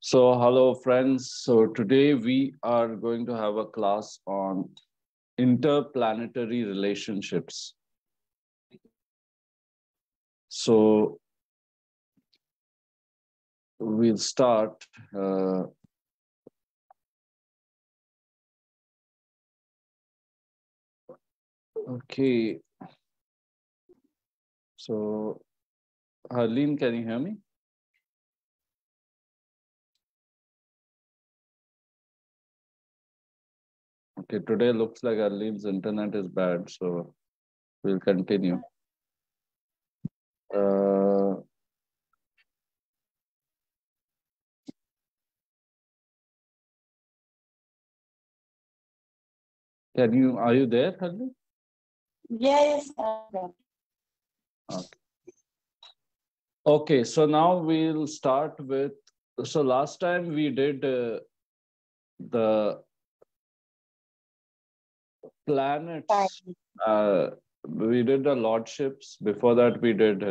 So, hello friends. So today we are going to have a class on interplanetary relationships. So we'll start. Okay. So, Harleen, can you hear me? Okay, today looks like Harleen's internet is bad, so we'll continue. Are you there, Harleen? Yes. Okay. Okay, so now we'll start with, so last time we did the planets. We did the lordships. Before that, we did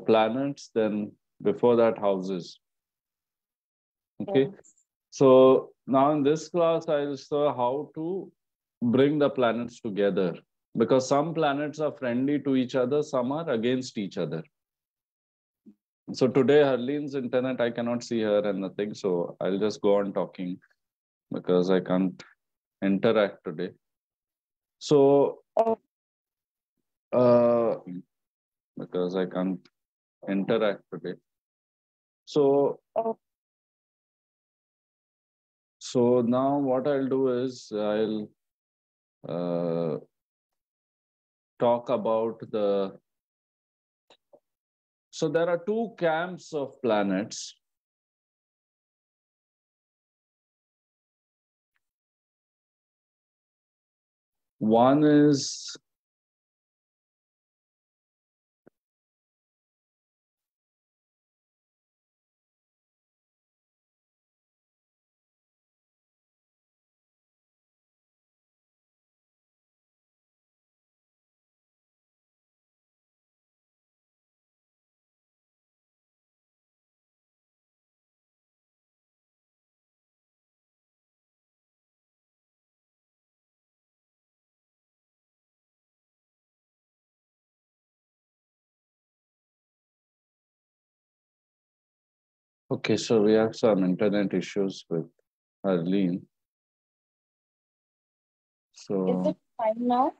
planets. Then before that, houses. Okay. So now in this class, I'll show how to bring the planets together, because some planets are friendly to each other, some are against each other. So today, Harleen's internet, I cannot see her and nothing. So I'll just go on talking because I can't interact today. So, because I can't interact today. So now what I'll do is I'll talk about the. So there are two camps of planets. One is okay. So we have some internet issues with Harleen. So is it fine now?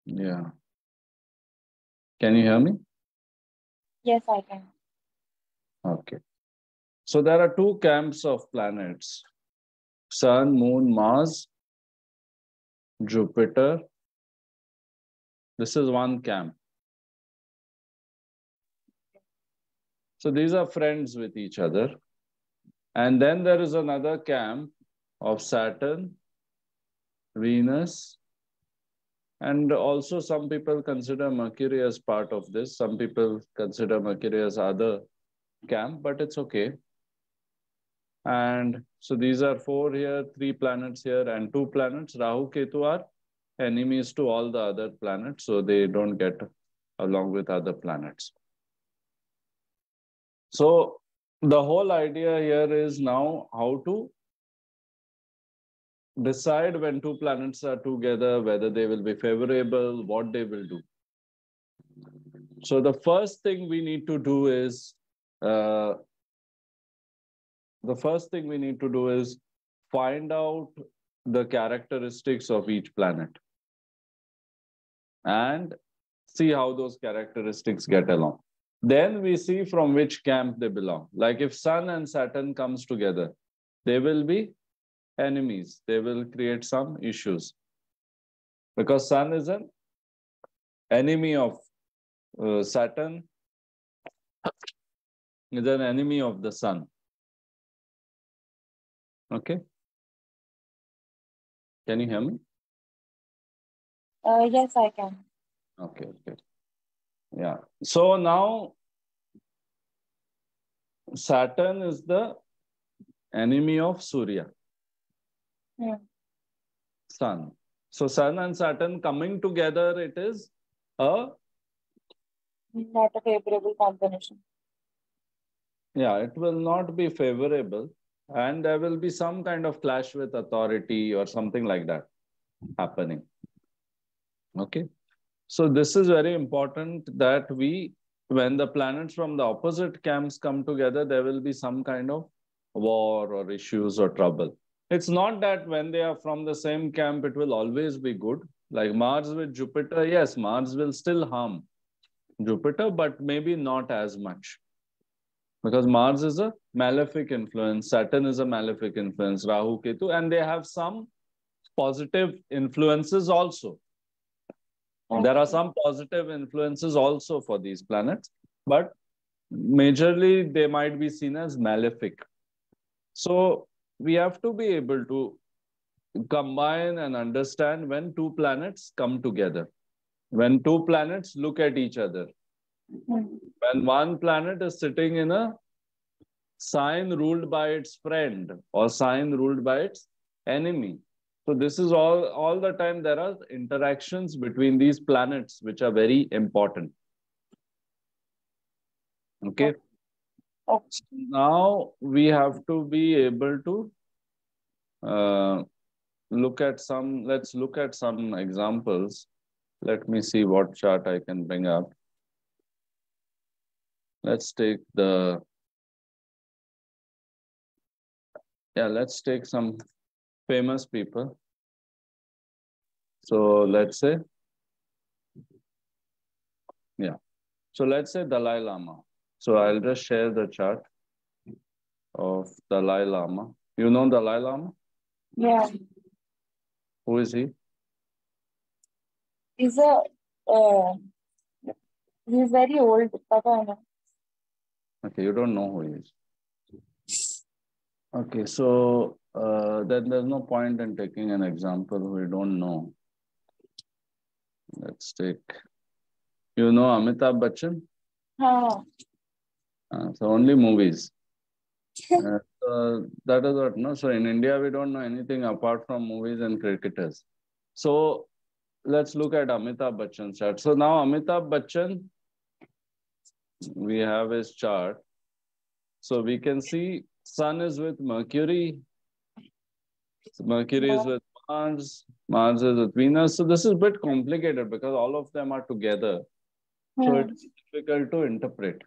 yeah. Can you hear me? Yes, I can. Okay. So there are two camps of planets: Sun, Moon, Mars, Jupiter. This is one camp. So these are friends with each other. And then there is another camp of Saturn, Venus, and also some people consider Mercury as part of this. Some people consider Mercury as other camp, but it's okay. And so these are four here, three planets here, and two planets. Rahu, Ketu are enemies to all the other planets, so they don't get along with other planets. So the whole idea here is now how to decide when two planets are together, whether they will be favorable, what they will do. So the first thing we need to do is find out the characteristics of each planet and see how those characteristics get along. Then we see from which camp they belong. Like if Sun and Saturn comes together, they will be enemies. They will create some issues. Because Sun is an enemy of Saturn, is an enemy of the Sun. Okay? Can you hear me? Yes, I can. Okay, okay. Yeah. So now Saturn is the enemy of Surya. Sun. So Sun and Saturn coming together, it is a... Not a favorable combination. Yeah, it will not be favorable. And there will be some kind of clash with authority or something like that happening. Okay. So this is very important that when the planets from the opposite camps come together, there will be some kind of war or issues or trouble. It's not that when they are from the same camp, it will always be good. Like Mars with Jupiter, yes, Mars will still harm Jupiter, but maybe not as much. Because Mars is a malefic influence, Saturn is a malefic influence, Rahu, Ketu, and they have some positive influences also. There are some positive influences also for these planets, but majorly they might be seen as malefic. So we have to be able to combine and understand when two planets come together, when two planets look at each other. When one planet is sitting in a sign ruled by its friend or sign ruled by its enemy. So this is all the time there are interactions between these planets which are very important. Okay. So now we have to be able to let's look at some examples. Let me see what chart I can bring up. Let's take let's take some famous people. So let's say, so let's say Dalai Lama. So I'll just share the chart of Dalai Lama. You know Dalai Lama? Yeah. Who is he? He's very old. Okay, you don't know who he is. Okay, so then there's no point in taking an example we don't know. Let's take, you know Amitabh Bachchan? So only movies. That is what, no? So in India, we don't know anything apart from movies and cricketers. So let's look at Amitabh Bachchan's chart. So now Amitabh Bachchan, we have his chart. So we can see Sun is with Mercury. Mercury is with Mars. Mars is with Venus. So this is a bit complicated because all of them are together. So it's difficult to interpret.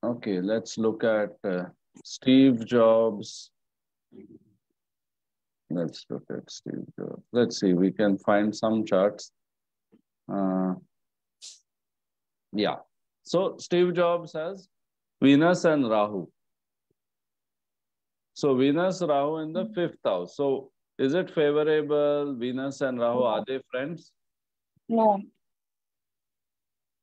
Okay, let's look at Steve Jobs. Let's look at Steve Jobs. Let's see, we can find some charts. Yeah. So Steve Jobs has Venus and Rahu. So Venus, Rahu in the 5th house. So is it favorable? Venus and Rahu, are they friends? No.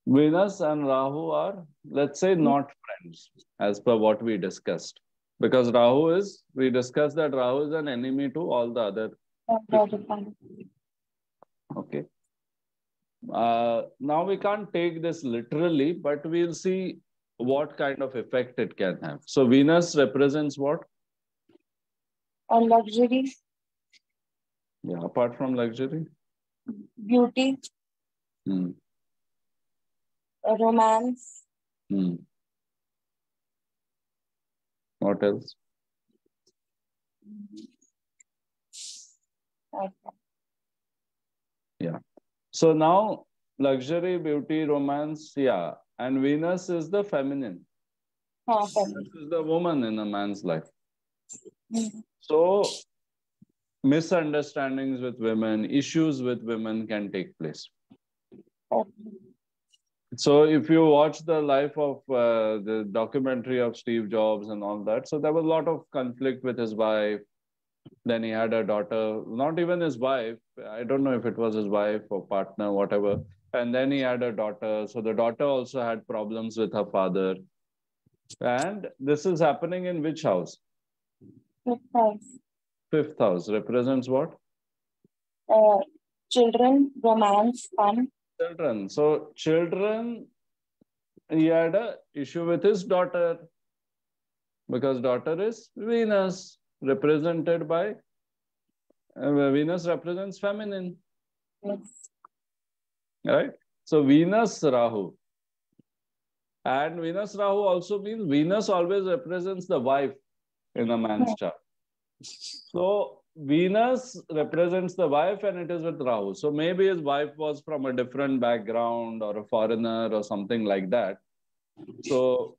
Venus and Rahu are, let's say, not friends, as per what we discussed. Because Rahu is, we discussed that Rahu is an enemy to all the other. Okay. Now we can't take this literally, but we'll see what kind of effect it can have. So Venus represents what? Luxury. Yeah, apart from luxury. Beauty. Romance. What else? Okay. Yeah. So now luxury, beauty, romance, yeah. And Venus is the feminine. This is the woman in a man's life. So misunderstandings with women, issues with women can take place. So if you watch the life of the documentary of Steve Jobs and all that, so there was a lot of conflict with his wife. Then he had a daughter, not even his wife. I don't know if it was his wife or partner, whatever. And then he had a daughter. So the daughter also had problems with her father. And this is happening in which house? 5th house. 5th house represents what? Children, romance, fun. Children. So children, he had an issue with his daughter. because daughter is Venus, represented by Venus represents feminine, Yes. right? So Venus Rahu. And Venus Rahu also means Venus always represents the wife in a man's chart. So Venus represents the wife and it is with Rahu. So maybe his wife was from a different background or a foreigner or something like that. So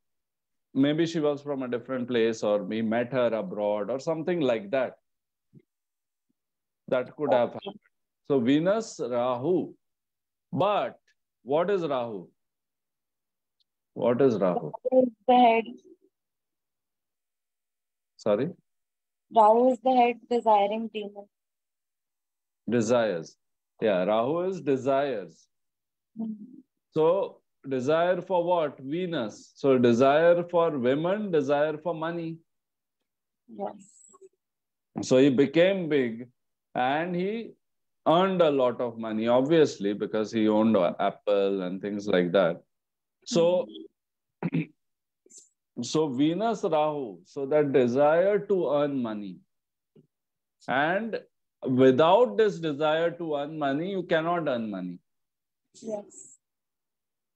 maybe she was from a different place or we met her abroad or something like that. That could have happened. So Venus, Rahu. But what is Rahu? What is Rahu? Rahu is the head. Sorry? Rahu is the head desiring demon. Desires. Yeah, Rahu is desires. So desire for what? Venus. So desire for women, desire for money. Yes. So he became big and he earned a lot of money, obviously, because he owned Apple and things like that. So, so Venus Rahu, so that desire to earn money. And without this desire to earn money, you cannot earn money. Yes.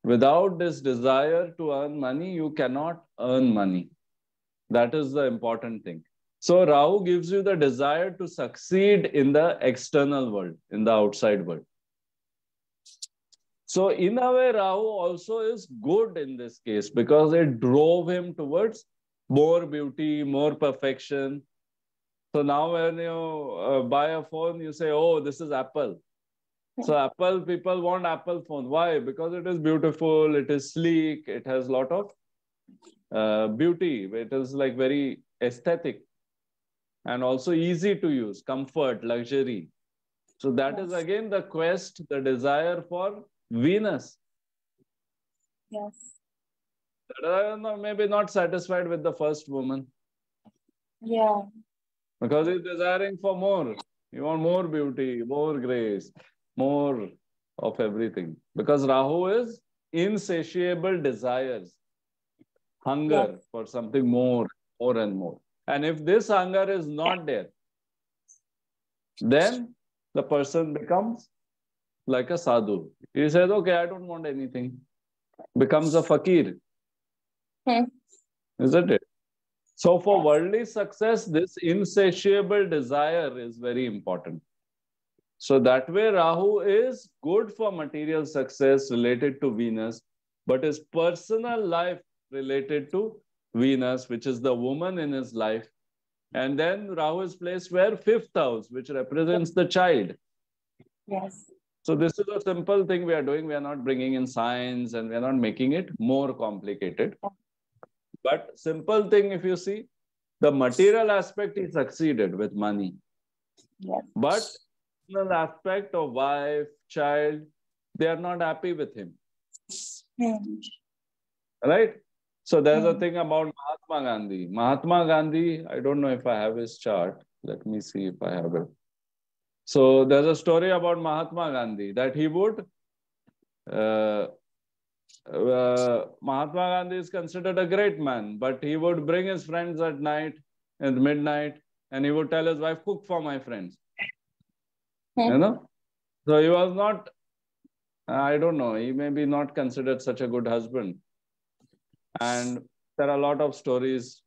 Without this desire to earn money, you cannot earn money. That is the important thing. So Rahu gives you the desire to succeed in the external world, in the outside world. So in a way, Rahu also is good in this case because it drove him towards more beauty, more perfection. So now when you buy a phone, you say, oh, this is Apple. So Apple, people want Apple phone. Why? Because it is beautiful, it is sleek, it has a lot of beauty. It is like very aesthetic and also easy to use, comfort, luxury. So that is again the quest, the desire for Venus. Yes. Maybe not satisfied with the first woman. Yeah. Because he's desiring for more. You want more beauty, more grace, more of everything. Because Rahu is insatiable desires, hunger for something more, more and more. And if this hunger is not there, then the person becomes like a sadhu. He says, okay, I don't want anything. Becomes a fakir. Isn't it? So for worldly success, this insatiable desire is very important. So that way Rahu is good for material success related to Venus, but his personal life related to Venus, which is the woman in his life. And then Rahu is placed where? Fifth house, which represents the child. Yes. So this is a simple thing we are doing. We are not bringing in science and we are not making it more complicated. But simple thing, if you see, the material aspect he succeeded with money. Yes. But the aspect of wife, child, they are not happy with him. Right? So there's a thing about Mahatma Gandhi. Mahatma Gandhi, I don't know if I have his chart. Let me see if I have it. So there's a story about Mahatma Gandhi that he would Mahatma Gandhi is considered a great man, but he would bring his friends at night, at midnight, and he would tell his wife, cook for my friends. You know? So he was not, I don't know, he may be not considered such a good husband. And there are a lot of stories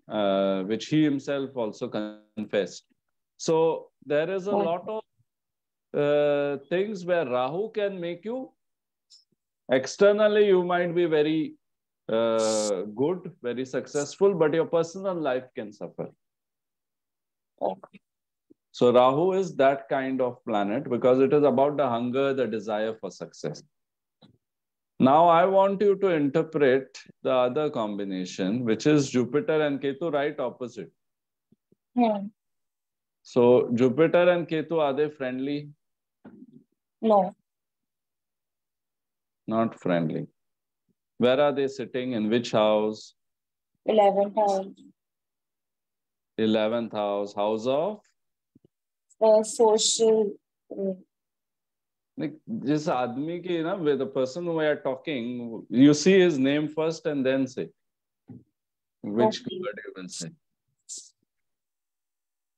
which he himself also confessed. So there is a lot of things where Rahu can make you, externally you might be very good, very successful, but your personal life can suffer. So Rahu is that kind of planet because it is about the hunger, the desire for success. Now I want you to interpret the other combination, which is Jupiter and Ketu right opposite. So Jupiter and Ketu, are they friendly? No. Not friendly. Where are they sitting? In which house? 11th house. 11th house. House of? Social. Like this admi ki, with the person who we are talking, you see his name first and then say. Which Okay. keyword you will say?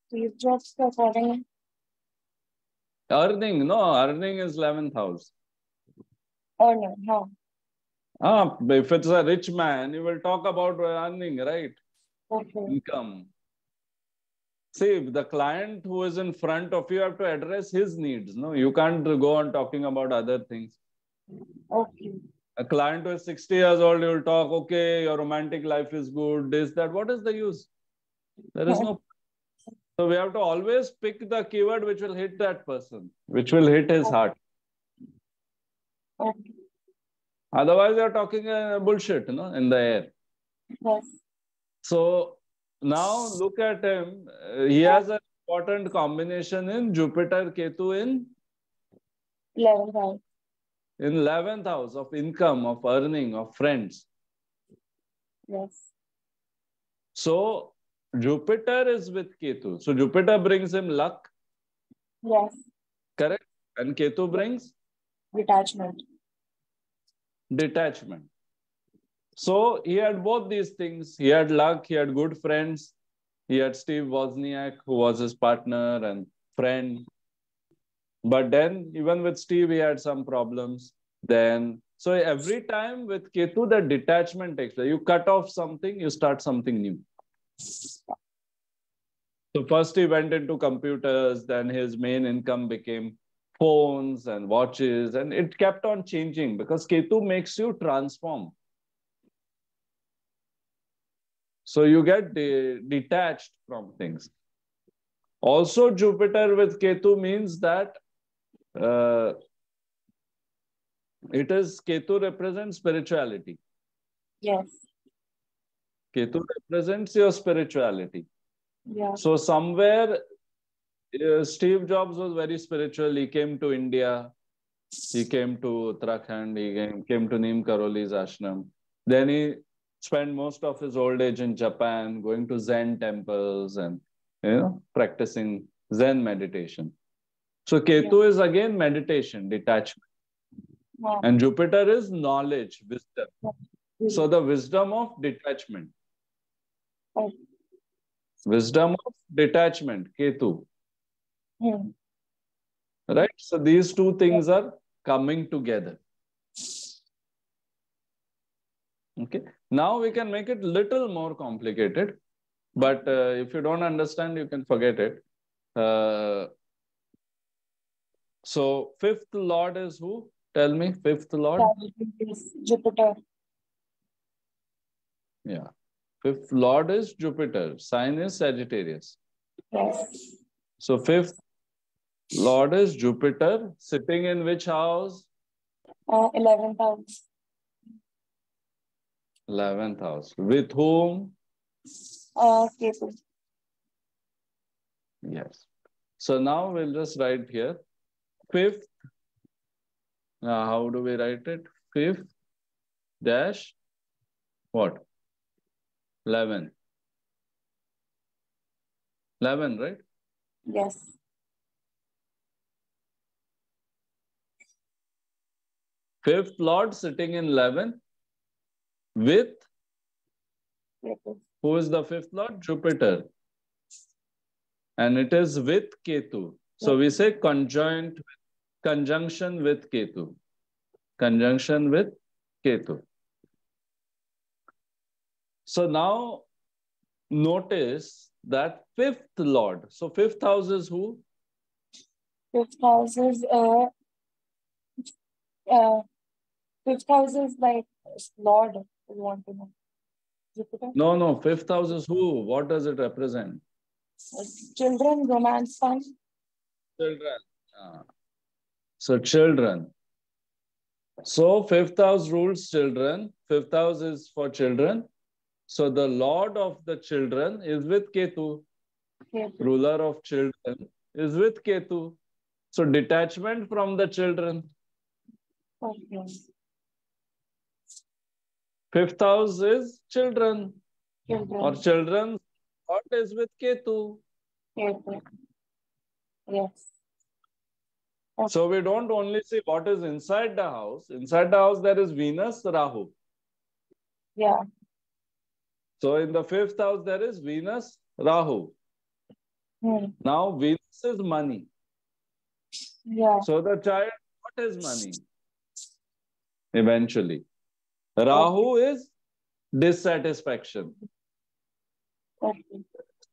Steve Jobs according. Earning, no, earning is 11th house. Oh no, no. If it's a rich man, you will talk about earning, right? Okay. Income. See, the client who is in front of you have to address his needs. No, you can't go on talking about other things. Okay. A client who is 60 years old, you will talk, okay, your romantic life is good, this, that. What is the use? There is no. So we have to always pick the keyword which will hit that person, which will hit his heart. Okay. Otherwise, you're talking bullshit, in the air. Yes. So now look at him. He has an important combination in Jupiter Ketu in 11th house. 11th house of income, of earning, of friends. Yes. So Jupiter is with Ketu. So Jupiter brings him luck. Yes. Correct? And Ketu brings Detachment. detachment. So he had both these things. He had luck, he had good friends. He had Steve Wozniak, who was his partner and friend. But then even with Steve, he had some problems. Then, so every time with Ketu, the detachment takes place. You cut off something, you start something new. So first he went into computers, then his main income became phones and watches, and it kept on changing because Ketu makes you transform. So you get detached from things. Also, Jupiter with Ketu means that Ketu represents spirituality. Yes. Ketu represents your spirituality. Yeah. So somewhere, Steve Jobs was very spiritual. He came to India. He came to Uttarakhand. He came to Neem Karoli's ashram. Then he spent most of his old age in Japan, going to Zen temples and practicing Zen meditation. So Ketu is again meditation, detachment. Wow. And Jupiter is knowledge, wisdom. So the wisdom of detachment. Oh. Wisdom of detachment, Ketu. Hmm. Right? So these two things are coming together. Okay. Now we can make it little more complicated. But if you don't understand, you can forget it. So fifth lord is who? Tell me, fifth lord? Jupiter. Yeah. Fifth lord is Jupiter. Sign is Sagittarius. Yes. So fifth lord is Jupiter. Sitting in which house? 11th house. 11th house. With whom? Ketu. Yes. So now we'll just write here. Fifth. How do we write it? Fifth dash what? 11. 11, right? Yes. Fifth lord sitting in 11 with Ketu. who is the fifth lord? Jupiter. And it is with Ketu. So we say conjunction with Ketu. Conjunction with Ketu. So now notice that fifth lord. So fifth house is who? Fifth house is fifth house is like Lord. You want to know? Jupiter. No. Fifth house is who? What does it represent? Children, romance, fun. Children. So children. So fifth house rules children. Fifth house is for children. So the lord of the children is with Ketu. Ketu. Ruler of children is with Ketu. So detachment from the children. Okay. Fifth house is children. Children. Or children's lord is with Ketu. Ketu. Yes. Okay. So we don't only see what is inside the house. Inside the house, there is Venus, Rahu. Yeah. So in the 5th house, there is Venus, Rahu. Now Venus is money. Yeah. So the child, what is money? Eventually. Rahu is dissatisfaction. Okay.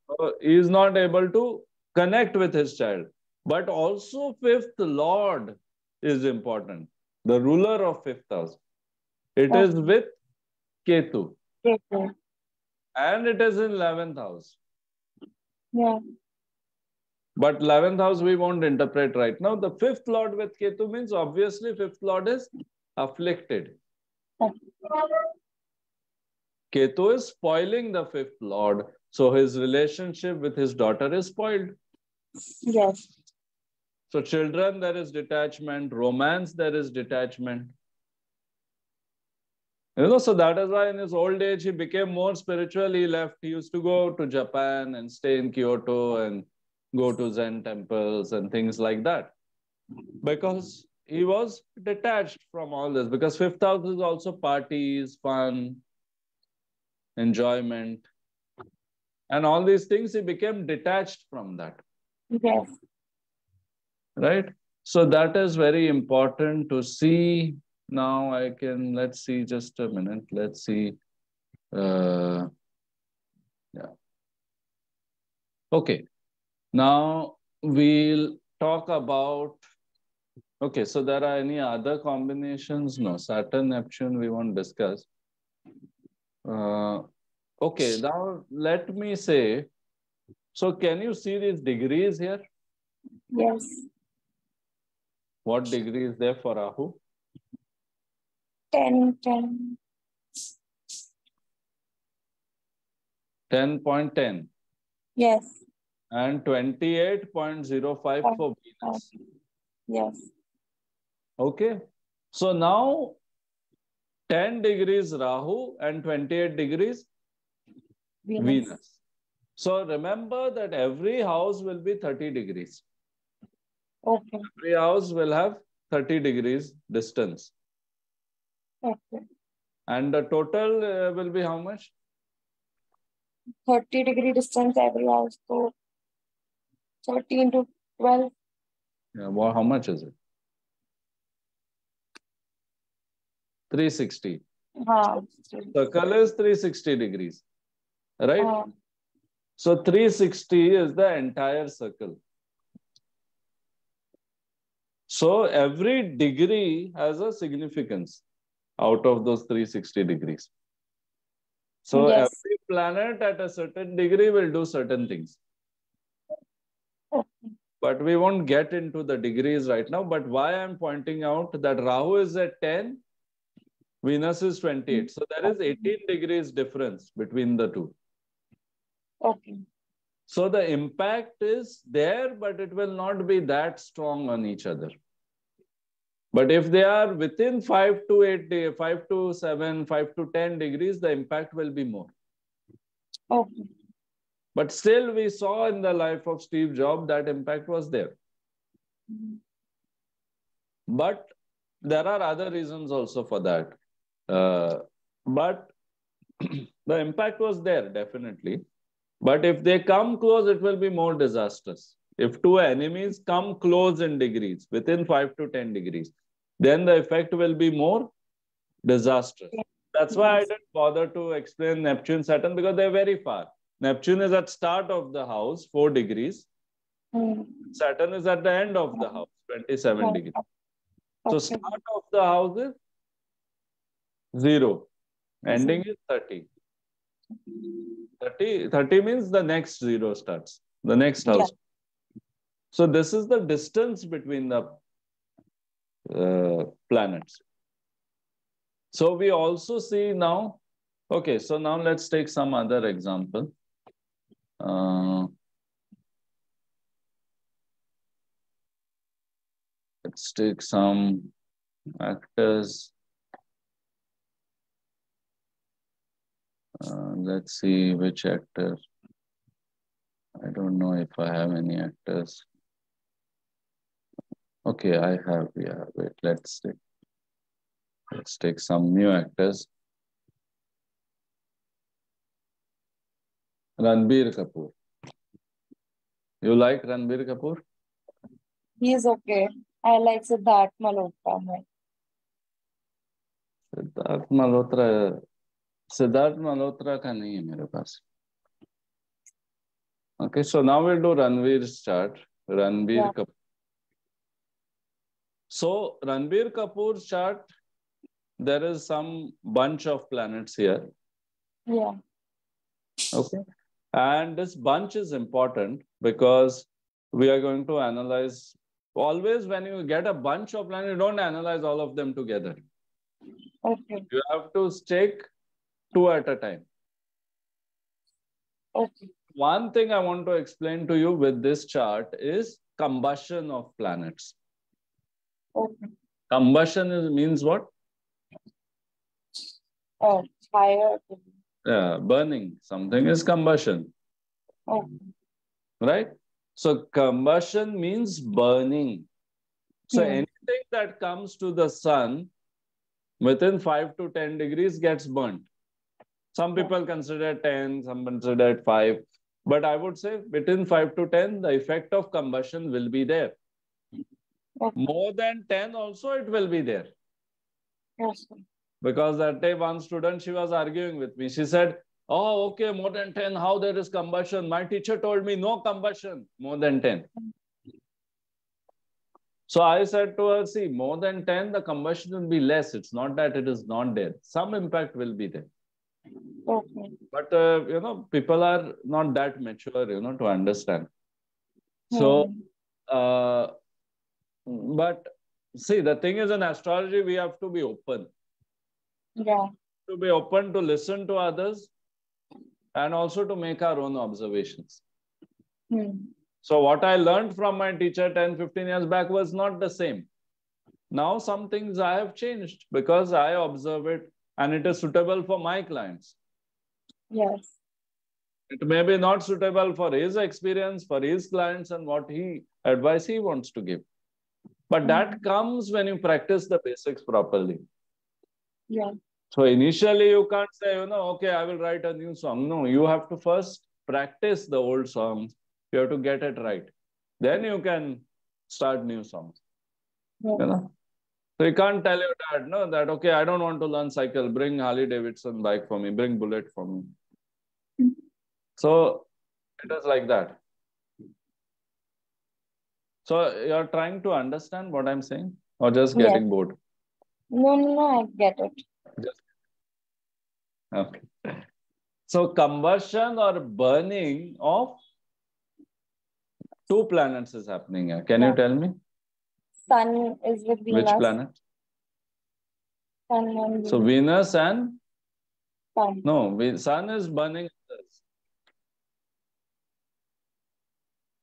So he is not able to connect with his child. But also 5th Lord is important. The ruler of 5th house. It is with Ketu. Okay. And it is in 11th house. Yeah. But 11th house we won't interpret right now. The 5th Lord with Ketu means obviously 5th Lord is afflicted. Okay. Ketu is spoiling the 5th Lord. So his relationship with his daughter is spoiled. Yes. So children, there is detachment. Romance, there is detachment. So that is why in his old age, he became more spiritual. He left. He used to go to Japan and stay in Kyoto and go to Zen temples and things like that. Because he was detached from all this. Because 5th house is also parties, fun, enjoyment. And all these things, he became detached from that. Yes. Right? So that is very important to see. Now let's see just a minute. Let's see. Yeah. Okay. Now we'll talk about, okay, so there are any other combinations? No, Saturn, Neptune, we won't discuss. Okay, now let me say, so can you see these degrees here? Yes. What degree is there for Rahu? 10, 10. 10.10. Yes. And 28.05 for Venus. Yes. Okay. So now 10 degrees Rahu and 28 degrees Venus. So remember that every house will be 30 degrees. Okay. Every house will have 30 degrees distance. Okay. And the total will be how much? 30-degree distance every house. So 13 to 12. Yeah, well, how much is it? 360. Circle is 360 degrees. Right? So 360 is the entire circle. So every degree has a significance out of those 360 degrees. So Yes. every planet at a certain degree will do certain things. Okay. But we won't get into the degrees right now. But why I'm pointing out that Rahu is at 10, Venus is 28. So there is 18 degrees difference between the two. Okay. So the impact is there, but it will not be that strong on each other. But if they are within 5 to 8, 5 to 7, 5 to 10 degrees, the impact will be more. Okay. But still, we saw in the life of Steve Jobs that impact was there. But there are other reasons also for that. But the impact was there, definitely. But if they come close, it will be more disastrous. If two enemies come close in degrees, within 5 to 10 degrees, then the effect will be more disastrous. That's why I didn't bother to explain Neptune, Saturn, because they're very far. Neptune is at start of the house, 4 degrees. Saturn is at the end of the house, 27 degrees. So start of the house is 0. Ending is 30. 30 means the next 0 starts, the next house. So this is the distance between the planets. So we also see now, okay, so now let's take some other example. Let's take some actors. Let's see which actor. I don't know if I have any actors. Okay, I have. Yeah, wait, let's take some new actors. Ranbir Kapoor. You like Ranbir Kapoor? He's okay. I like Siddharth Malhotra more. Siddharth Malhotra का नहीं है मेरे पास. Okay, so now we'll do Ranveer's chart. Ranbir Kapoor. So Ranbir Kapoor's chart, there is some bunch of planets here. Yeah. Okay. And this bunch is important because we are going to analyze. Always when you get a bunch of planets, you don't analyze all of them together. Okay. You have to take two at a time. Okay. One thing I want to explain to you with this chart is combustion of planets. Okay. Combustion means what? Fire. Yeah, burning. Something is combustion. Okay. Right? So combustion means burning. So anything that comes to the sun within 5 to 10 degrees gets burnt. Some people consider 10, some consider 5. But I would say between 5 to 10, the effect of combustion will be there. Okay. More than 10 also it will be there. Yes. Because that day one student, she was arguing with me. She said, oh, okay, more than 10, how there is combustion? My teacher told me no combustion, more than 10. So I said to her, see, more than 10, the combustion will be less. It's not that it is not there. Some impact will be there. Okay. But, people are not that mature, to understand. So, but see, the thing is in astrology, we have to be open. Yeah. To be open to listen to others and also to make our own observations. So what I learned from my teacher 10, 15 years back was not the same. Now some things I have changed because I observe it and it is suitable for my clients. Yes. It may be not suitable for his experience, for his clients and what advice he wants to give. But that comes when you practice the basics properly. Yeah. So initially you can't say, okay, I will write a new song. No, you have to first practice the old songs. You have to get it right. Then you can start new songs. Yeah. So you can't tell your dad, no, that, okay, I don't want to learn cycle. Bring Harley Davidson bike for me. Bring Bullet for me. So it is like that. So you're trying to understand what I'm saying or just getting bored? No, I get it. Okay. So combustion or burning of two planets is happening here. Can you tell me? Sun is with Venus. Which planet? Sun and Venus. So Venus and? Sun. No, Sun is burning.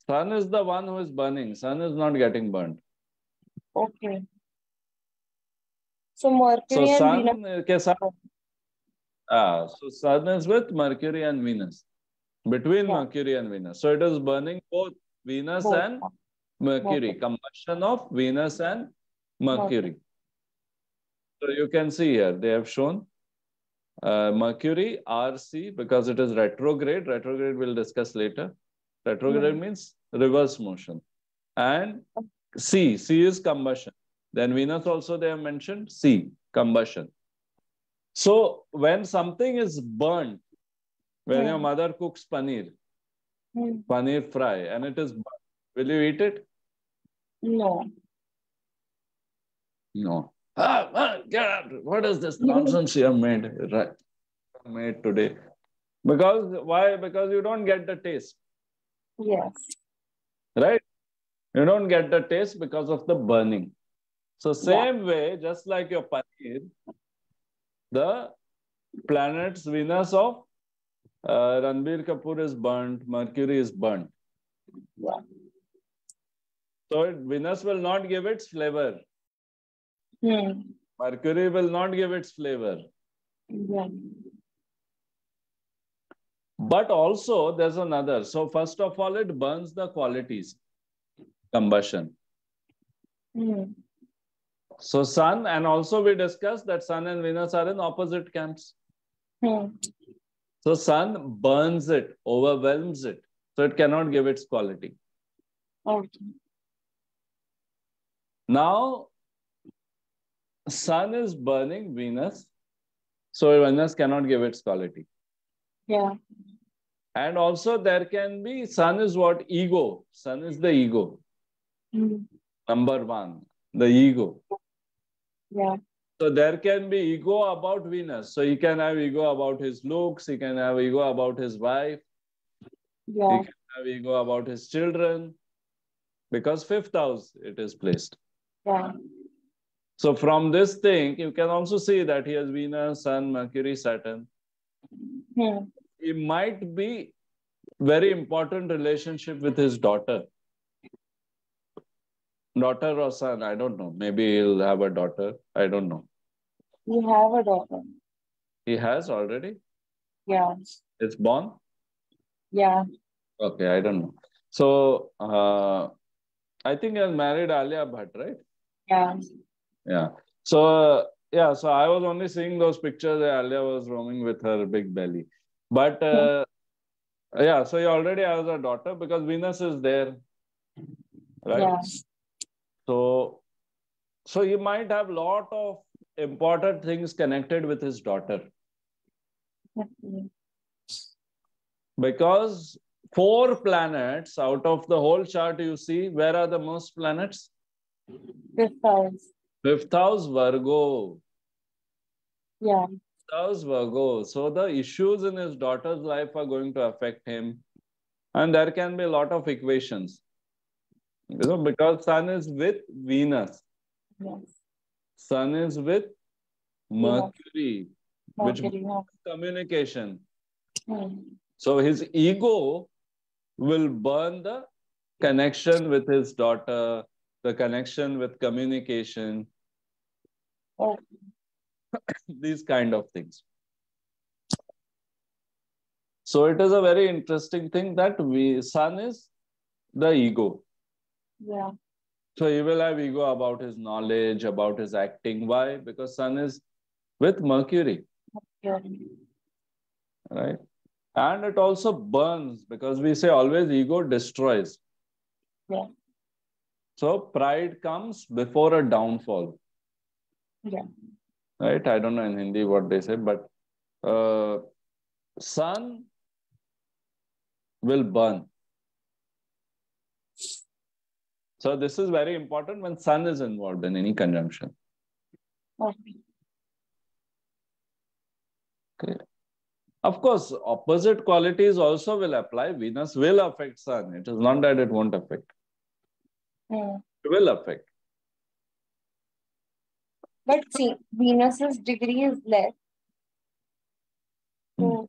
Sun is the one who is burning. Sun is not getting burnt. Okay. So Mercury and Venus. So Sun is with Mercury and Venus. Between Mercury and Venus. So it is burning both Venus and Mercury. Combustion of Venus and Mercury. So you can see here, they have shown Mercury, RC, because it is retrograde. Retrograde we'll discuss later. Retrograde means reverse motion. And C is combustion. Then Venus also they have mentioned C, combustion. So when something is burnt, when your mother cooks paneer fry, and it is burnt, will you eat it? No. No. Get out. What is this nonsense you have made today? Because why? Because you don't get the taste. Yes. Right? You don't get the taste because of the burning. So same way, just like your paneer, the planets Venus of Ranbir Kapoor is burnt, Mercury is burnt. Yeah. So Venus will not give its flavor. Mercury will not give its flavor. Yeah. But also there's another. So first of all, it burns the qualities, combustion. So Sun, and also we discussed that Sun and Venus are in opposite camps. So sun burns it, overwhelms it. So it cannot give its quality. Okay. Now, sun is burning Venus. So Venus cannot give its quality. Yeah. And also there can be, sun is what? Ego. Sun is the ego. Number one, the ego. Yeah. So there can be ego about Venus. So he can have ego about his looks. He can have ego about his wife. Yeah. He can have ego about his children. Because fifth house it is placed. Yeah. So from this thing, you can also see that he has Venus, Sun, Mercury, Saturn. He might be very important relationship with his daughter. Daughter or son, I don't know. Maybe he'll have a daughter. I don't know. You have a daughter. He has already? Yeah. It's born? Yeah. Okay, I don't know. So, I think he has married Alia Bhatt, right? Yeah. Yeah. So, yeah, so I was only seeing those pictures that Alia was roaming with her big belly. But, yeah, so he already has a daughter because Venus is there, right? Yeah. So you might have a lot of important things connected with his daughter. Because 4 planets out of the whole chart you see, where are the most planets? Fifth house. Fifth house, Virgo. Yeah. Fifth house, Virgo. So the issues in his daughter's life are going to affect him. And there can be a lot of equations. You know, because Sun is with Venus. Yes. Sun is with Mercury, which Mercury. means communication. Hmm. So his ego will burn the connection with his daughter, the connection with communication, Oh. these kind of things. So it is a very interesting thing that Sun is the ego. Yeah. So he will have ego about his knowledge, about his acting. Why? Because Sun is with Mercury. Yeah. Right? And it also burns because we say always ego destroys. Yeah. So pride comes before a downfall. Yeah. Right? I don't know in Hindi what they say, but sun will burn. So this is very important when sun is involved in any conjunction. Okay. Okay. Of course, opposite qualities also will apply. Venus will affect sun. It is not that it won't affect. Hmm. It will affect. But see, Venus's degree is less. So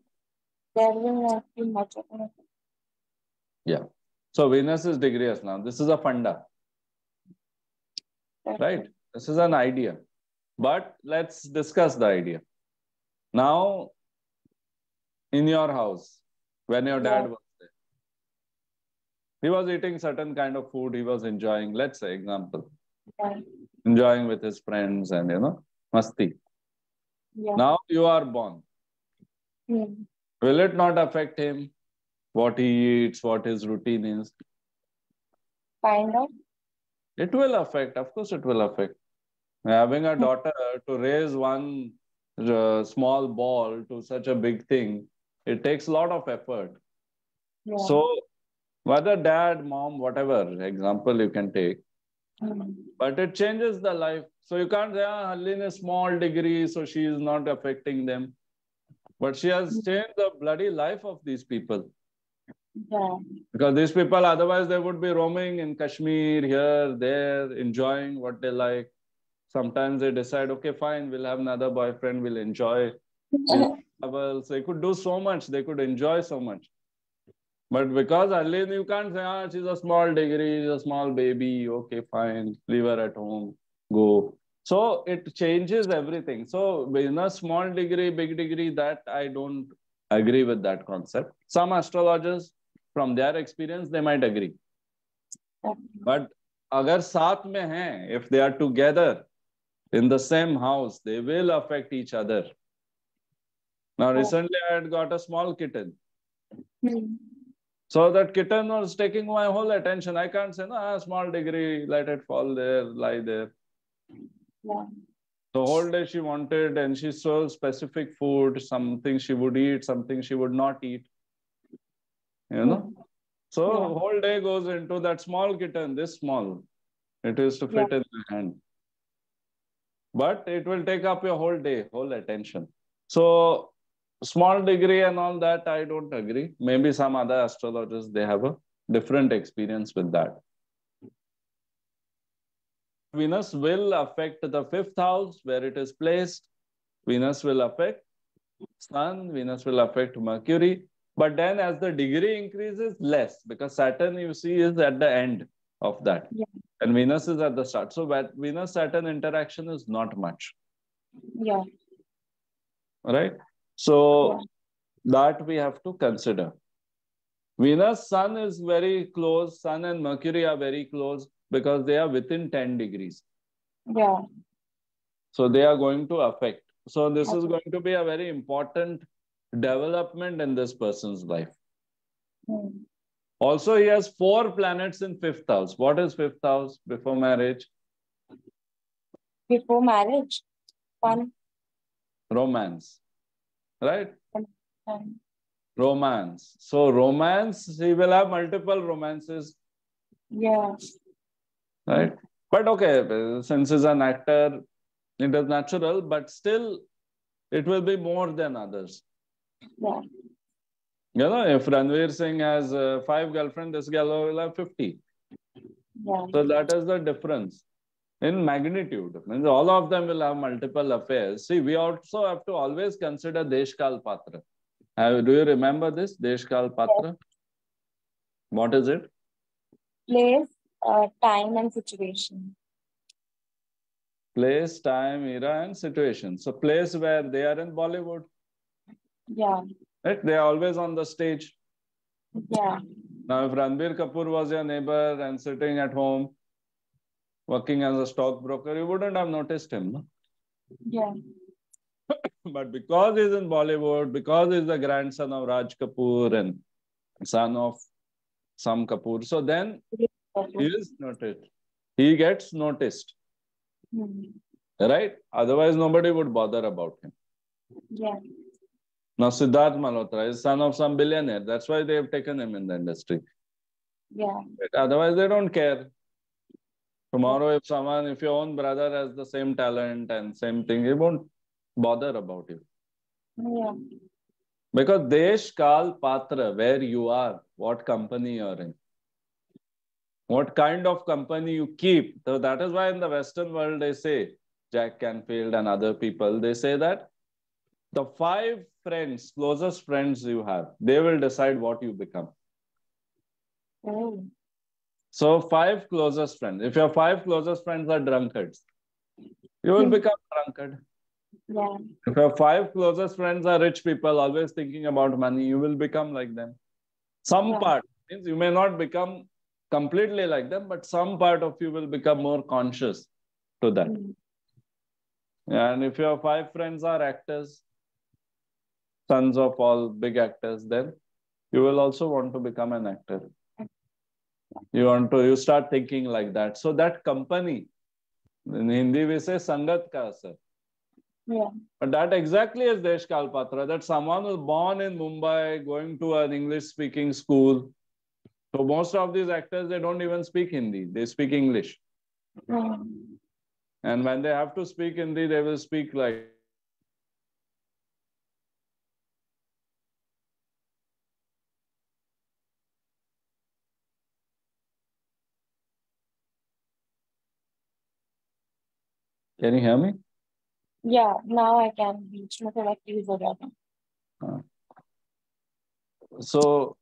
there will not be much of an effect. Yeah. So Venus is degree now. This is a funda. Right? This is an idea. But let's discuss the idea. Now, in your house, when your dad was there, he was eating certain kind of food, he was enjoying, let's say, example, enjoying with his friends and, masti. Yeah. Now you are born. Will it not affect him? What he eats, what his routine is? Kind of. It will affect. Of course, it will affect. Having a daughter to raise one small ball to such a big thing, it takes a lot of effort. Yeah. So, whether dad, mom, whatever example you can take, but it changes the life. So you can't say, Halin is small degree, so she is not affecting them. But she has changed the bloody life of these people. Yeah. Because these people, otherwise they would be roaming in Kashmir, here, there, enjoying what they like. Sometimes they decide, okay, fine, we'll have another boyfriend, we'll enjoy, we'll travel. So they could do so much, they could enjoy so much. But because Arlene, you can't say, she's a small degree, she's a small baby, okay, fine, leave her at home, go. So it changes everything. So in a small degree, big degree, that I don't agree with that concept. Some astrologers, from their experience, they might agree. But agar saath mein hai, if they are together in the same house, they will affect each other. Now, recently I had got a small kitten. Hmm. So that kitten was taking my whole attention. I can't say, no, small degree, let it fall there, lie there. Yeah. The whole day she wanted, and she saw specific food, something she would eat, something she would not eat. You know? So whole day goes into that small kitten, this small. It is to fit in the hand. But it will take up your whole day, whole attention. So small degree and all that, I don't agree. Maybe some other astrologers, they have a different experience with that. Venus will affect the fifth house where it is placed. Venus will affect Sun, Venus will affect Mercury. But then as the degree increases, less, because Saturn, you see, is at the end of that. Yeah. And Venus is at the start. So Venus-Saturn interaction is not much. Yeah. Right? So that we have to consider. Venus, Sun is very close. Sun and Mercury are very close because they are within 10 degrees. Yeah. So they are going to affect. So this is going to be a very important development in this person's life. Also, he has 4 planets in fifth house. What is fifth house before marriage? Before marriage, fun. Romance, right? Romance. So romance, he will have multiple romances. Yeah. Right? But okay, since he's an actor, it is natural, but still it will be more than others. Yeah. You know, if Ranveer Singh has 5 girlfriends, this girl will have 50. Yeah. So that is the difference in magnitude. Means all of them will have multiple affairs. See, we also have to always consider Deshkal Patra. Do you remember this, Deshkal Patra? What is it? Place, time and situation. Place, time, era, and situation. So place where they are in Bollywood. Yeah. Right? They are always on the stage. Yeah. Now, if Ranbir Kapoor was your neighbor and sitting at home, working as a stockbroker, you wouldn't have noticed him. No? Yeah. But because he's in Bollywood, because he's the grandson of Raj Kapoor and son of Sam Kapoor, so then he is noted. He gets noticed. Right? Otherwise, nobody would bother about him. Yeah. Now, Siddharth Malhotra is son of some billionaire. That's why they have taken him in the industry. Yeah. Otherwise, they don't care. Tomorrow, if your own brother has the same talent and same thing, he won't bother about you. Yeah. Because Desh, Kal, Patra, where you are, what company you're in, what kind of company you keep. So that is why in the Western world, they say, Jack Canfield and other people, they say that the 5 friends, closest friends you have, they will decide what you become. Oh. So 5 closest friends. If your 5 closest friends are drunkards, you will become drunkard. Yeah. If your 5 closest friends are rich people, always thinking about money, you will become like them. Some part means you may not become completely like them, but some part of you will become more conscious to that. And if your 5 friends are actors, sons of all big actors, then you will also want to become an actor. You start thinking like that. So that company, in Hindi we say Sangat ka asar. Yeah. But that exactly is Deshkal Patra, that someone was born in Mumbai, going to an English-speaking school. So most of these actors, they don't even speak Hindi. They speak English. And when they have to speak Hindi, they will speak like... Can you hear me? Yeah, now I can reach my correctly. So,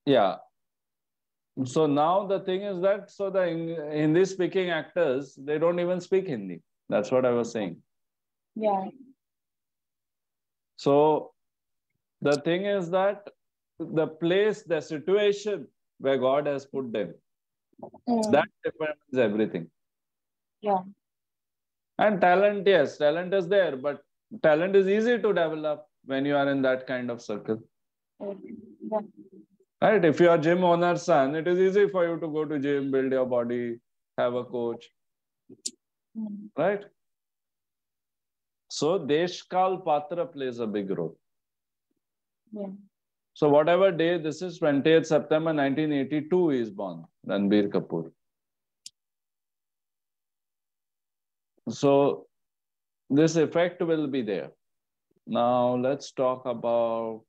yeah. So now the thing is that, so the Hindi-speaking actors, they don't even speak Hindi. That's what I was saying. Yeah. So the thing is that the place, the situation where God has put them, that determines everything. Yeah. And talent, yes, talent is there, but Talent is easy to develop when you are in that kind of circle. Yeah. Right? If you are gym owner's son, it is easy for you to go to gym, build your body, have a coach. Right? So Deshkal Patra plays a big role. Yeah. So whatever day, this is 20th September 1982 he is born, Ranbir Kapoor. So this effect will be there. Now let's talk about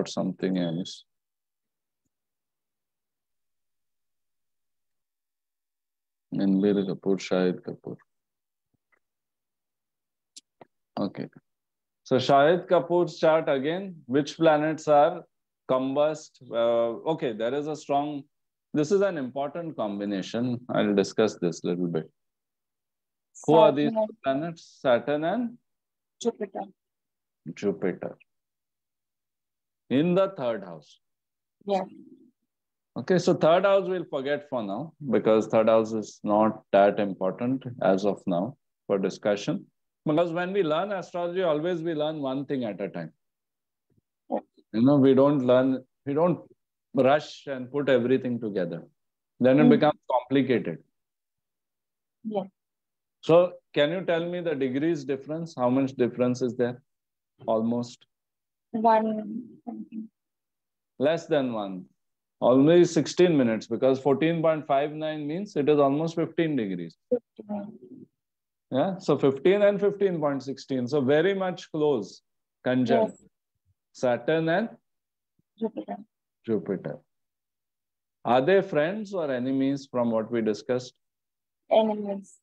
something else. Ranbir Kapoor, Shahid Kapoor. Okay. So Shahid Kapoor's chart again, which planets are combust? Okay, there is a strong, this is an important combination. I'll discuss this a little bit. Who are these planets? Saturn and Jupiter. Jupiter. In the third house. Yeah. Okay, so third house we'll forget for now because third house is not that important as of now for discussion. Because when we learn astrology, always we learn one thing at a time. You know, we don't rush and put everything together. Then it becomes complicated. Yeah. So can you tell me the degrees difference? How much difference is there? Almost. 1. Less than 1. Only 16 minutes because 14.59 means it is almost 15 degrees. 59. Yeah, so 15 and 15.16. So very much close, conjunct. Yes. Saturn and Jupiter. Are they friends or enemies from what we discussed? Enemies.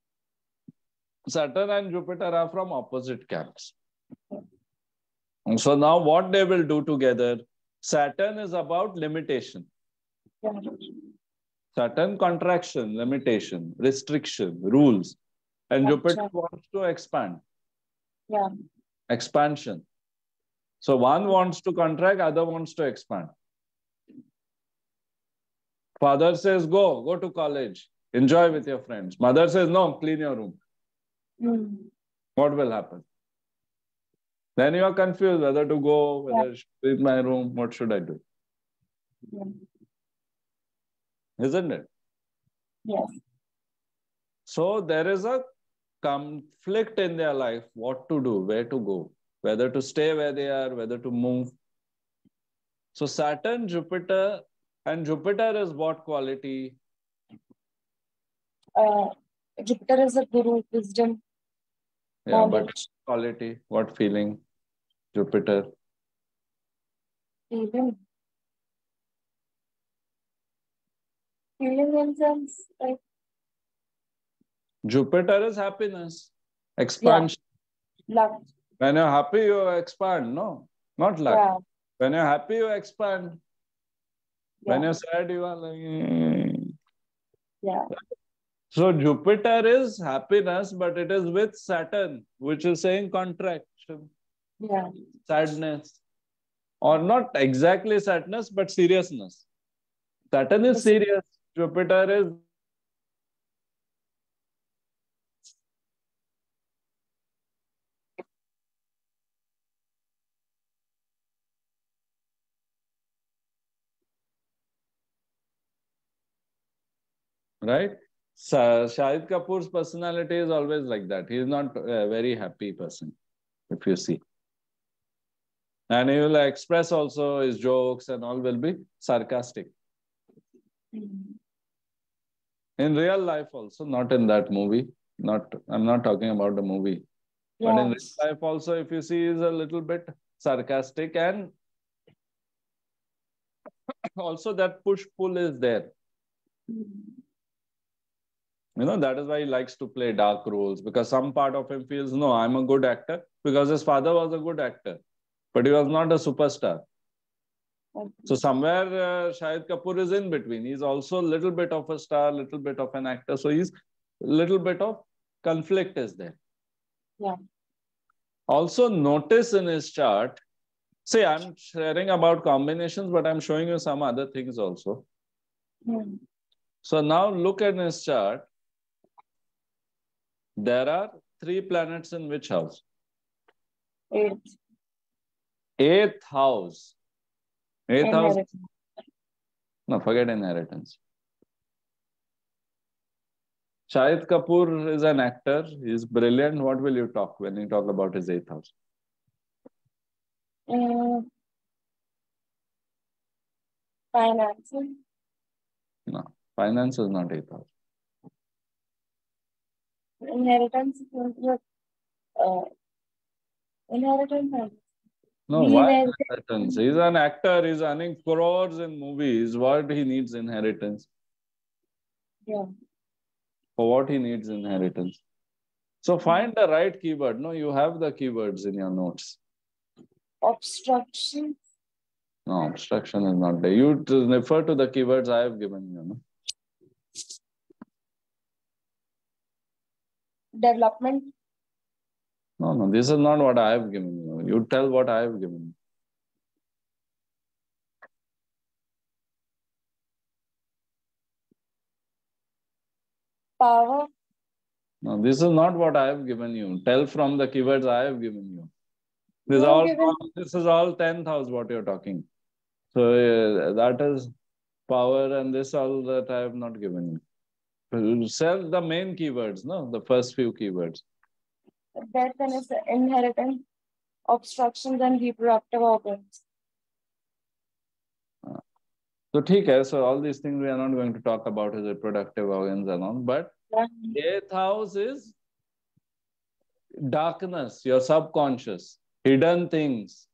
Saturn and Jupiter are from opposite camps. And so now what they will do together, Saturn is about limitation. Saturn contraction, limitation, restriction, rules. And Jupiter wants to expand. Yeah. Expansion. So one wants to contract, other wants to expand. Father says, go to college, enjoy with your friends. Mother says, no, clean your room. What will happen? Then you are confused whether to go, whether I should leave my room, what should I do? Isn't it? Yes. So there is a conflict in their life, what to do, where to go, whether to stay where they are, whether to move. So Saturn, Jupiter, and Jupiter is what quality? Jupiter is a guru, wisdom. Yeah, but quality, what feeling? Jupiter. Feeling. Feeling in sense like Jupiter is happiness, expansion. Yeah. Love. When you're happy, you expand. No, not luck. Yeah. When you're happy, you expand. Yeah. When you're sad, you are like... Yeah. So Jupiter is happiness, but it is with Saturn, which is saying contraction. Yeah. Sadness. Or not exactly sadness, but seriousness. Saturn is serious. Jupiter is... Right? Shahid Kapoor's personality is always like that. He is not a very happy person, if you see. And he will express also his jokes and all will be sarcastic. In real life also, not in that movie. I'm not talking about the movie. Yes. But in real life also, if you see, is a little bit sarcastic and also that push-pull is there. You know, that is why he likes to play dark roles because some part of him feels, no, I'm a good actor because his father was a good actor, but he was not a superstar. So somewhere Shahid Kapoor is in between. He's also a little bit of a star, little bit of an actor. So he's a little bit of conflict is there. Yeah. Also notice in his chart, see, I'm sharing about combinations, but I'm showing you some other things also. So now look at his chart. There are 3 planets in which house? 8th. 8th house. 8th house. Inheritance. No, forget inheritance. Shahid Kapoor is an actor. He's brilliant. What will you talk when you talk about his 8th house? Financing. No, finance is not 8th house. Inheritance. Inheritance. No, why inheritance? He's an actor. He's earning crores in movies. What he needs inheritance? Yeah. For what he needs inheritance? So find the right keyword. No, you have the keywords in your notes. Obstruction. No, obstruction is not there. You refer to the keywords I have given you. No? Development. No, this is not what I have given you. You tell what I have given you. Power. No, this is not what I have given you. Tell from the keywords I have given you. This is all 10th house what you're talking. So that is power, and this all that I have not given you. Sell the main keywords, no? The first few keywords. Death and inheritance, obstructions and reproductive organs. So okay, so all these things we are not going to talk about his reproductive organs and all, but 8th house is darkness, your subconscious, hidden things.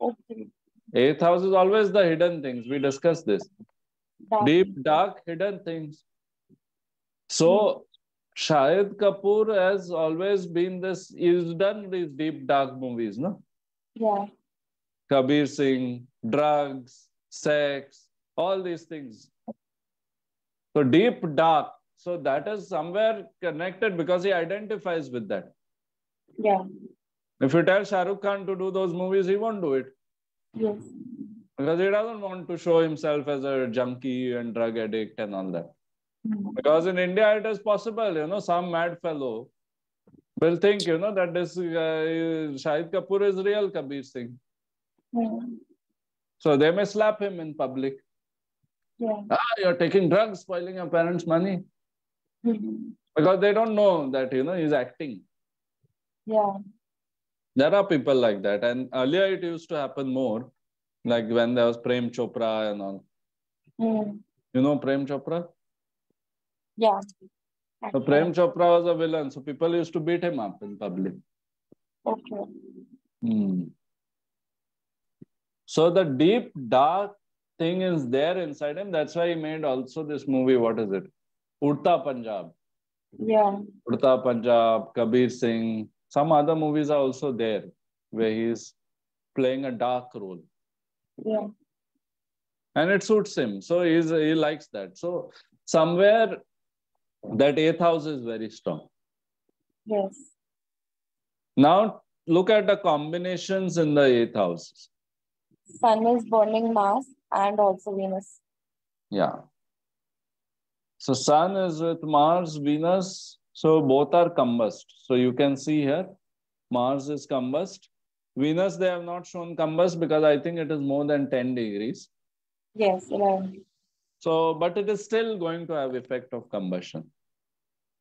Okay. 8th house is always the hidden things. We discussed this. Deep, dark, hidden things. So Shahid Kapoor has always been this, he's done these deep, dark movies, no? Yeah. Kabir Singh, drugs, sex, all these things. So deep, dark. So that is somewhere connected because he identifies with that. Yeah. If you tell Shah Rukh Khan to do those movies, he won't do it. Yes. Because he doesn't want to show himself as a junkie and drug addict and all that. Because in India, it is possible, some mad fellow will think, that this Shahid Kapoor is real Kabir Singh. So they may slap him in public. Yeah. You're taking drugs, spoiling your parents' money. Because they don't know that, he's acting. Yeah. There are people like that. And earlier it used to happen more, like when there was Prem Chopra and all. You know Prem Chopra? Yeah. So Prem Chopra was a villain. So people used to beat him up in public. Okay. So the deep, dark thing is there inside him. That's why he made also this movie. What is it? Udta Punjab. Yeah. Udta Punjab, Kabir Singh. Some other movies are also there where he's playing a dark role. Yeah. And it suits him. So he likes that. So somewhere that 8th house is very strong. Yes. Now look at the combinations in the 8th house. Sun is burning Mars and also Venus. Yeah. So Sun is with Mars, Venus. So both are combust. So you can see here, Mars is combust. Venus, they have not shown combust because I think it is more than 10 degrees. Yes, 11. So, but it is still going to have effect of combustion.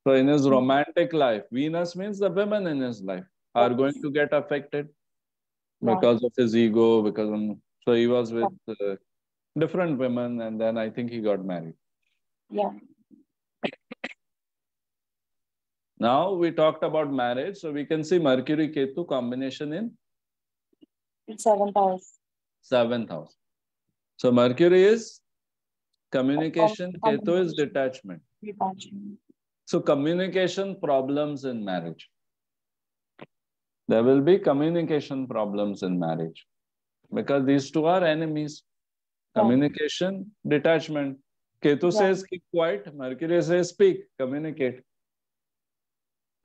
So in his romantic life, Venus means the women in his life are going to get affected because of his ego, so he was with different women and then I think he got married. Yeah. Now we talked about marriage. So we can see Mercury Ketu combination in 7th house. 7th house. So Mercury is communication, Ketu is detachment. So communication problems in marriage. There will be communication problems in marriage because these two are enemies. Communication, detachment. Ketu says keep quiet. Mercury says speak, communicate.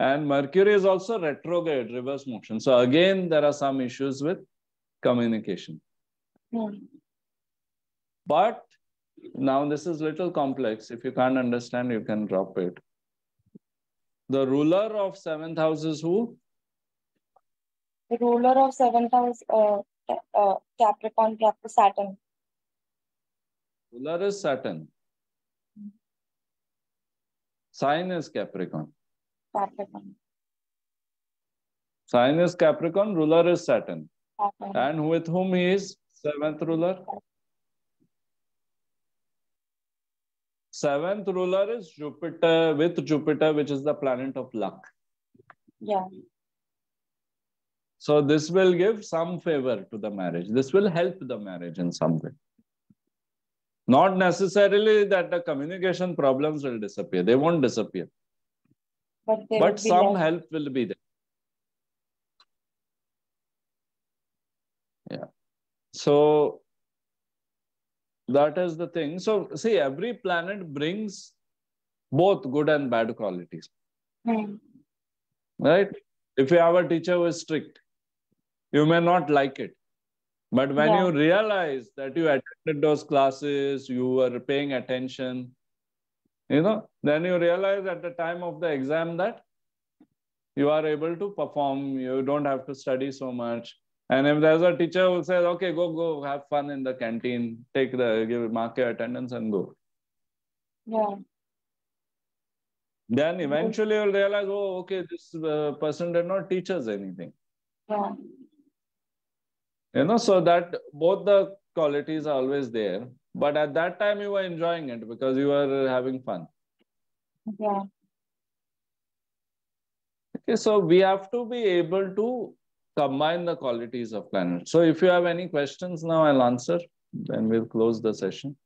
And Mercury is also retrograde, reverse motion. So again, there are some issues with communication. But now this is little complex. If you can't understand, you can drop it. The ruler of 7th house is who? The ruler of 7th house, Capricorn, Saturn. Ruler is Saturn. Sign is Capricorn. Capricorn. Sign is Capricorn, ruler is Saturn. Saturn. And with whom he is? 7th ruler? 7th ruler is Jupiter, with Jupiter, which is the planet of luck. Yeah. So this will give some favor to the marriage. This will help the marriage in some way. Not necessarily that the communication problems will disappear. They won't disappear. But some help will be there. Yeah. So that is the thing. So see, every planet brings both good and bad qualities. Right? If you have a teacher who is strict, you may not like it. But when you realize that you attended those classes, you were paying attention, then you realize at the time of the exam that you are able to perform, you don't have to study so much. And if there's a teacher who says, okay, go have fun in the canteen, mark your attendance and go. Yeah. Then eventually you'll realize, oh, okay, this person did not teach us anything. Yeah. So that both the qualities are always there. But at that time you were enjoying it because you were having fun. Yeah. Okay, so we have to be able to combine the qualities of planets. So if you have any questions now, I'll answer. Then we'll close the session.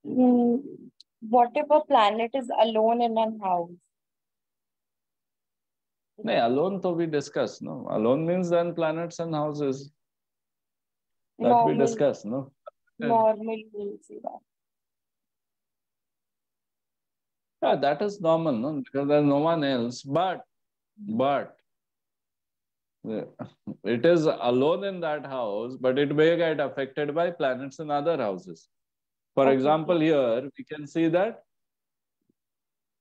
What if a planet is alone in a house? No, alone to we discussed, no? Alone means then planets and houses. That we discussed, no? Normally we'll see that. Yeah, that is normal, no? Because there's no one else. But it is alone in that house, but it may get affected by planets in other houses. For example, here we can see that,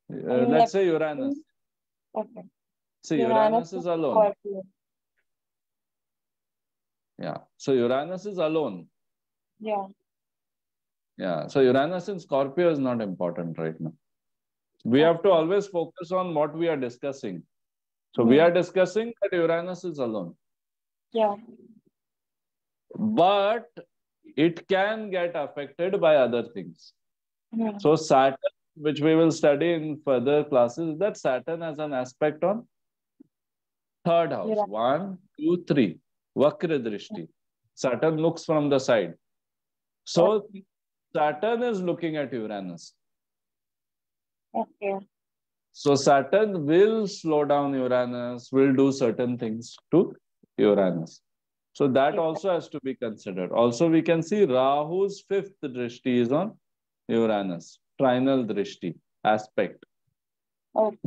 let's say Uranus. Okay. See, Uranus is alone. Yeah. So Uranus is alone. Yeah. Yeah. So Uranus in Scorpio is not important right now. We have to always focus on what we are discussing. So we are discussing that Uranus is alone. Yeah. But it can get affected by other things. So Saturn, which we will study in further classes, that Saturn has an aspect on third house. 1, 2, 3. Vakra Drishti. Saturn looks from the side. So Saturn is looking at Uranus. Okay. So Saturn will slow down Uranus, will do certain things to Uranus. So that also has to be considered. Also, we can see Rahu's 5th drishti is on Uranus. Trinal drishti aspect.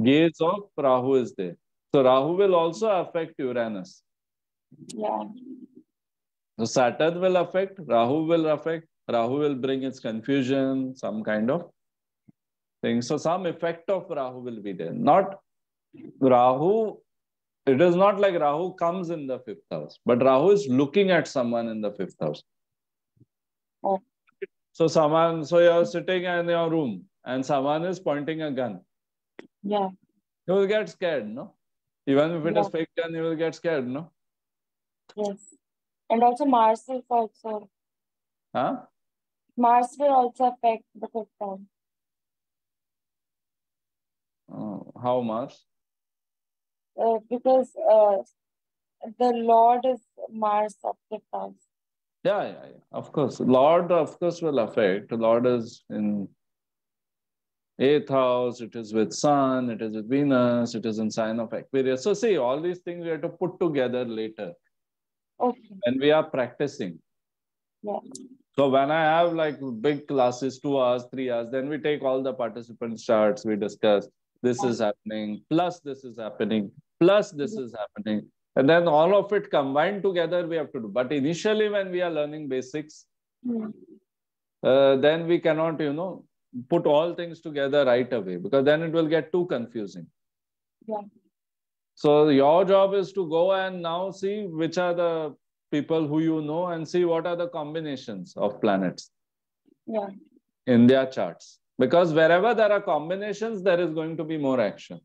Gaze of Rahu is there. So Rahu will also affect Uranus. Yeah. So Saturn will affect, Rahu will affect, Rahu will bring its confusion, some kind of thing. So some effect of Rahu will be there. Not Rahu, it is not like Rahu comes in the 5th house, but Rahu is looking at someone in the 5th house. So you're sitting in your room and someone is pointing a gun. Yeah. You will get scared, no? Even if it is fake gun, you will get scared, no? Yes. And also Mars is also. Huh? Mars will also affect the 5th house. How Mars? Because the Lord is Mars of 5th house. Yeah. Of course. Lord, of course, will affect. Lord is in 8th house, it is with Sun, it is with Venus, it is in sign of Aquarius. So see, all these things we have to put together later. Okay. When we are practicing. Yeah. So when I have like big classes, 2 hours, 3 hours, then we take all the participant charts, we discuss, this is happening, plus this is happening, plus this is happening. And then all of it combined together we have to do. But initially when we are learning basics, then we cannot, put all things together right away because then it will get too confusing. Yeah. So your job is to go and now see which are the people who you know and see what are the combinations of planets Yeah. in their charts. Because wherever there are combinations, there is going to be more action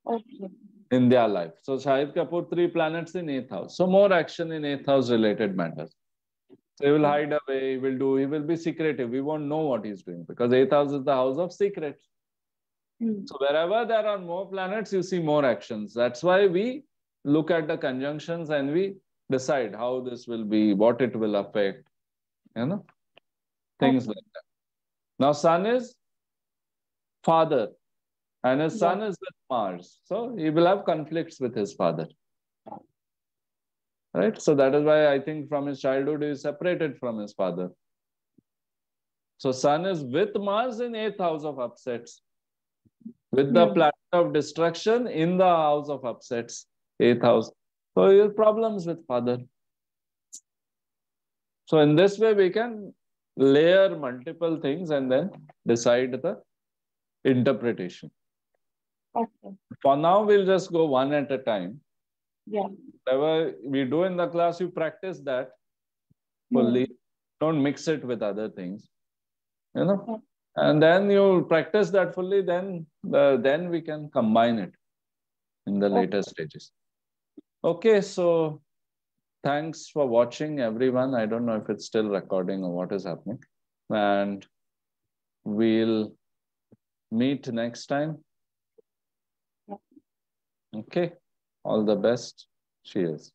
Okay. in their life. So Shahid Kapoor, 3 planets in 8th house. So more action in 8th house related matters. So he will hide away, he will be secretive. We won't know what he's doing because 8th house is the house of secrets. So wherever there are more planets, you see more actions. That's why we look at the conjunctions and we decide how this will be, what it will affect, things like that. Now, Sun is father, and his son is with Mars. So he will have conflicts with his father. Right? So that is why I think from his childhood he is separated from his father. So Sun is with Mars in 8th house of upsets, with the planet of destruction in the house of upsets, 8th house. So he has problems with father. So in this way, we can layer multiple things and then decide the interpretation. Okay. For now, we'll just go one at a time. Yeah. Whatever we do in the class, you practice that fully. Don't mix it with other things, and then you practice that fully, then we can combine it in the later stages. Okay, so thanks for watching, everyone. I don't know if it's still recording or what is happening. And we'll meet next time. Okay, all the best. Cheers.